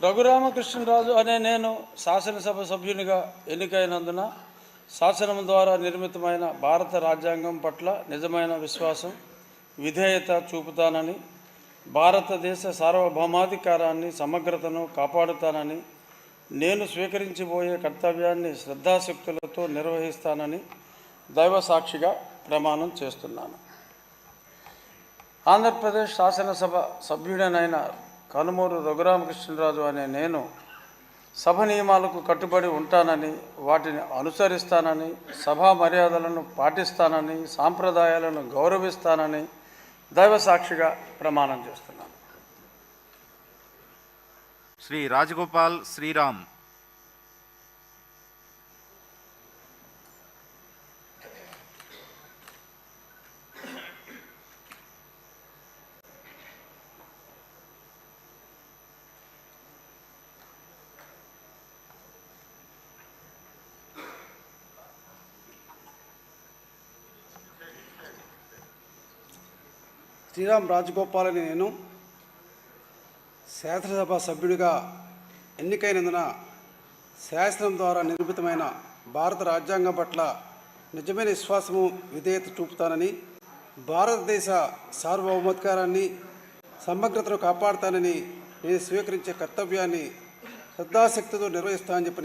రఘురామకృష్ణరాజు అనే నేను శాసనసభ సభ్యునిగా ఎన్నికైనందున శాసనం ద్వారా నిర్మితమైన భారత రాజ్యాంగం పట్ల నిజమైన విశ్వాసం, విధేయత చూపుతానని, భారతదేశ సార్వభౌమాధికారాన్ని, సమగ్రతను కాపాడుతానని, నేను స్వీకరించబోయే కర్తవ్యాన్ని శ్రద్ధాశక్తులతో నిర్వహిస్తానని దైవ సాక్షిగా ప్రమాణం చేస్తున్నాను. ఆంధ్రప్రదేశ్ శాసనసభ సభ్యుడనైన కనుమూరు రఘురామకృష్ణరాజు అనే నేను సభ నియమాలకు కట్టుబడి ఉంటానని, వాటిని అనుసరిస్తానని, సభా మర్యాదలను పాటిస్తానని, సాంప్రదాయాలను గౌరవిస్తానని దైవ సాక్షిగా ప్రమాణం చేస్తున్నాను. శ్రీ రాజగోపాల్ శ్రీరామ్. శ్రీరామ్ రాజగోపాల్ అని నేను శాసనసభ సభ్యుడిగా ఎన్నికైనందున శాసనం ద్వారా నిర్మితమైన భారత రాజ్యాంగం పట్ల నిజమైన విశ్వాసము, విధేయత చూపుతానని, భారతదేశ సార్వభౌమాధికారాన్ని, సమగ్రతను కాపాడుతానని, నేను స్వీకరించే కర్తవ్యాన్ని శ్రద్ధాశక్తితో నిర్వహిస్తానని చెప్పి